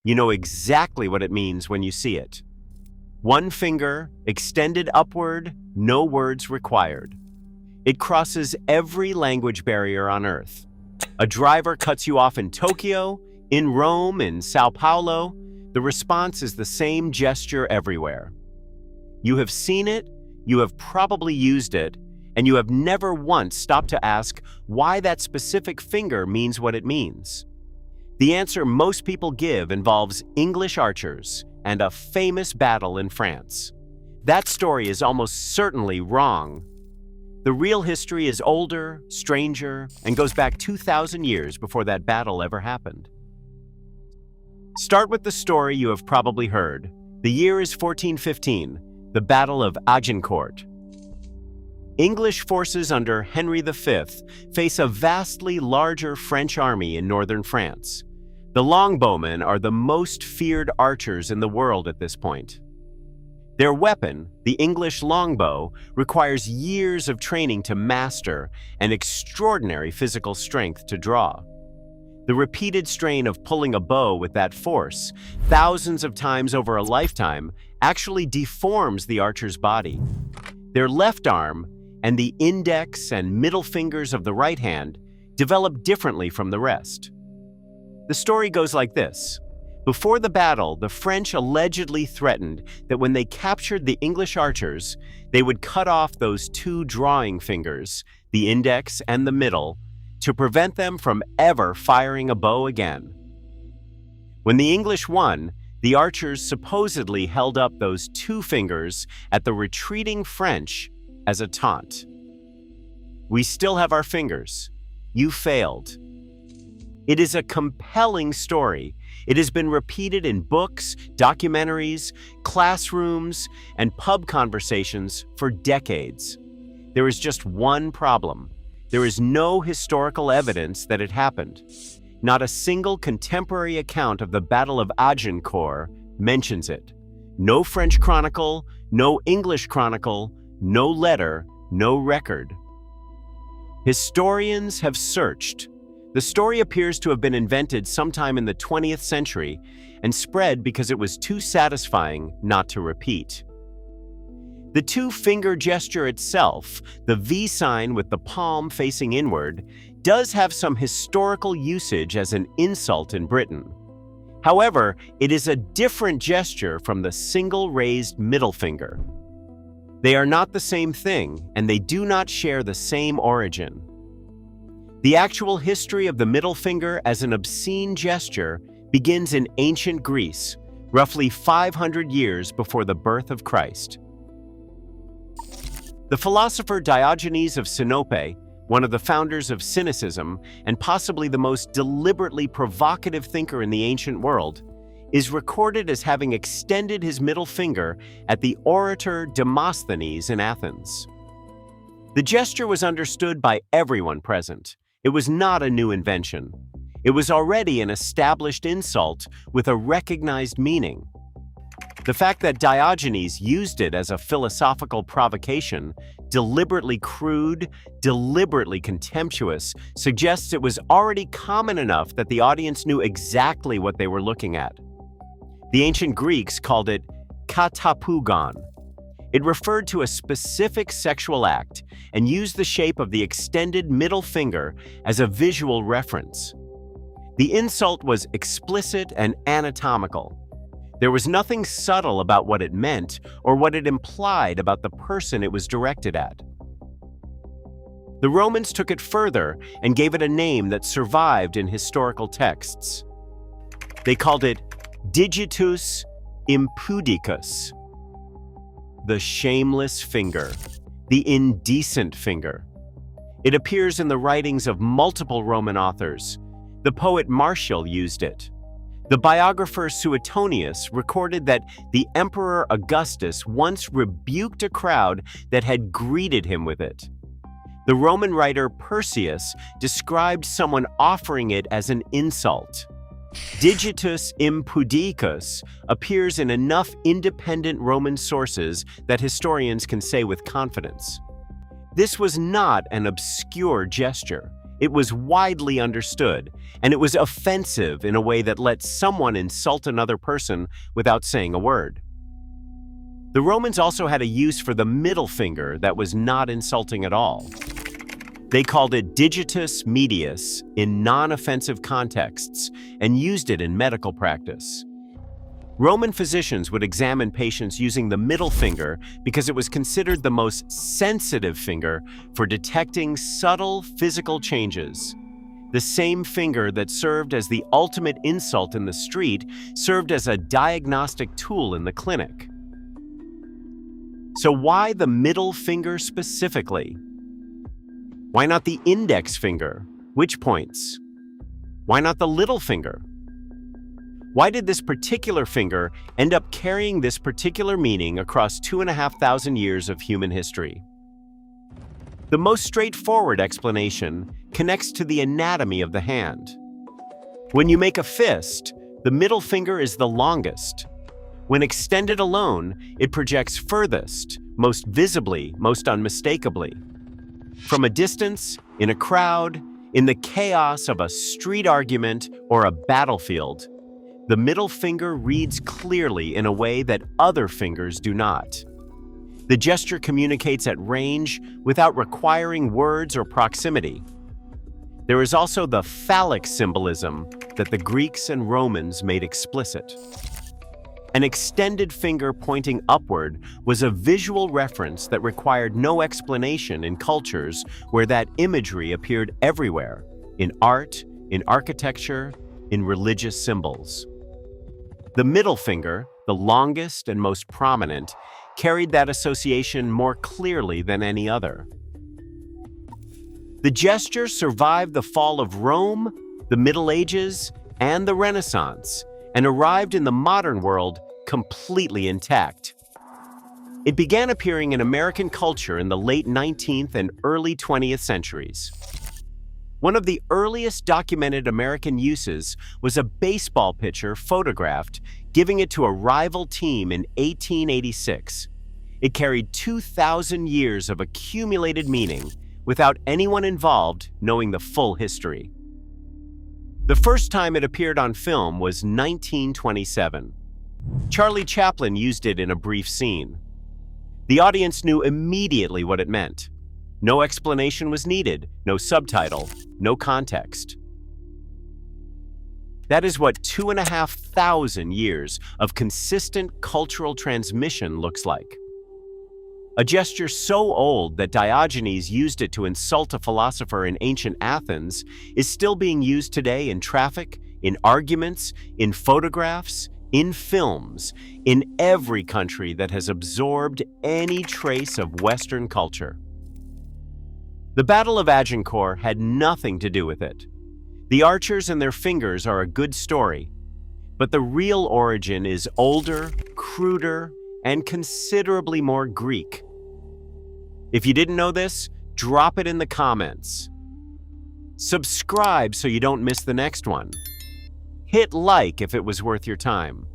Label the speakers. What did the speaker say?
Speaker 1: You know exactly what it means when you see it. One finger, extended upward, no words required. It crosses every language barrier on Earth. A driver cuts you off in Tokyo, in Rome, in São Paulo. The response is the same gesture everywhere. You have seen it, you have probably used it, and you have never once stopped to ask why that specific finger means what it means. The answer most people give involves English archers and a famous battle in France. That story is almost certainly wrong. The real history is older, stranger, and goes back 2,000 years before that battle ever happened. Start with the story you have probably heard. The year is 1415, the Battle of Agincourt. English forces under Henry V face a vastly larger French army in northern France. The longbowmen are the most feared archers in the world at this point. Their weapon, the English longbow, requires years of training to master and extraordinary physical strength to draw. The repeated strain of pulling a bow with that force, thousands of times over a lifetime, actually deforms the archer's body. Their left arm and the index and middle fingers of the right hand develop differently from the rest. The story goes like this. Before the battle, the French allegedly threatened that when they captured the English archers, they would cut off those two drawing fingers, the index and the middle, to prevent them from ever firing a bow again. When the English won, the archers supposedly held up those two fingers at the retreating French as a taunt. We still have our fingers. You failed. It is a compelling story. It has been repeated in books, documentaries, classrooms, and pub conversations for decades. There is just one problem. There is no historical evidence that it happened. Not a single contemporary account of the Battle of Agincourt mentions it. No French chronicle, no English chronicle, no letter, no record. Historians have searched. The story appears to have been invented sometime in the 20th century and spread because it was too satisfying not to repeat. The two-finger gesture itself, the V sign with the palm facing inward, does have some historical usage as an insult in Britain. However, it is a different gesture from the single raised middle finger. They are not the same thing, and they do not share the same origin. The actual history of the middle finger as an obscene gesture begins in ancient Greece, roughly 500 years before the birth of Christ. The philosopher Diogenes of Sinope, one of the founders of Cynicism and possibly the most deliberately provocative thinker in the ancient world, is recorded as having extended his middle finger at the orator Demosthenes in Athens. The gesture was understood by everyone present. It was not a new invention. It was already an established insult with a recognized meaning. The fact that Diogenes used it as a philosophical provocation, deliberately crude, deliberately contemptuous, suggests it was already common enough that the audience knew exactly what they were looking at. The ancient Greeks called it katapugon. It referred to a specific sexual act and used the shape of the extended middle finger as a visual reference. The insult was explicit and anatomical. There was nothing subtle about what it meant or what it implied about the person it was directed at. The Romans took it further and gave it a name that survived in historical texts. They called it digitus impudicus, the shameless finger, the indecent finger. It appears in the writings of multiple Roman authors. The poet Martial used it. The biographer Suetonius recorded that the Emperor Augustus once rebuked a crowd that had greeted him with it. The Roman writer Persius described someone offering it as an insult. Digitus impudicus appears in enough independent Roman sources that historians can say with confidence. This was not an obscure gesture. It was widely understood, and it was offensive in a way that let someone insult another person without saying a word. The Romans also had a use for the middle finger that was not insulting at all. They called it digitus medius in non-offensive contexts and used it in medical practice. Roman physicians would examine patients using the middle finger because it was considered the most sensitive finger for detecting subtle physical changes. The same finger that served as the ultimate insult in the street served as a diagnostic tool in the clinic. So why the middle finger specifically? Why not the index finger? Which points? Why not the little finger? Why did this particular finger end up carrying this particular meaning across 2,500 years of human history? The most straightforward explanation connects to the anatomy of the hand. When you make a fist, the middle finger is the longest. When extended alone, it projects furthest, most visibly, most unmistakably. From a distance, in a crowd, in the chaos of a street argument or a battlefield, the middle finger reads clearly in a way that other fingers do not. The gesture communicates at range without requiring words or proximity. There is also the phallic symbolism that the Greeks and Romans made explicit. An extended finger pointing upward was a visual reference that required no explanation in cultures where that imagery appeared everywhere, in art, in architecture, in religious symbols. The middle finger, the longest and most prominent, carried that association more clearly than any other. The gesture survived the fall of Rome, the Middle Ages, and the Renaissance, and arrived in the modern world completely intact. It began appearing in American culture in the late 19th and early 20th centuries. One of the earliest documented American uses was a baseball pitcher photographed, giving it to a rival team in 1886. It carried 2,000 years of accumulated meaning without anyone involved knowing the full history. The first time it appeared on film was 1927. Charlie Chaplin used it in a brief scene. The audience knew immediately what it meant. No explanation was needed, no subtitle, no context. That is what 2,500 years of consistent cultural transmission looks like. A gesture so old that Diogenes used it to insult a philosopher in ancient Athens is still being used today in traffic, in arguments, in photographs, in films, in every country that has absorbed any trace of Western culture. The Battle of Agincourt had nothing to do with it. The archers and their fingers are a good story, but the real origin is older, cruder, and considerably more Greek. If you didn't know this, drop it in the comments. Subscribe so you don't miss the next one. Hit like if it was worth your time.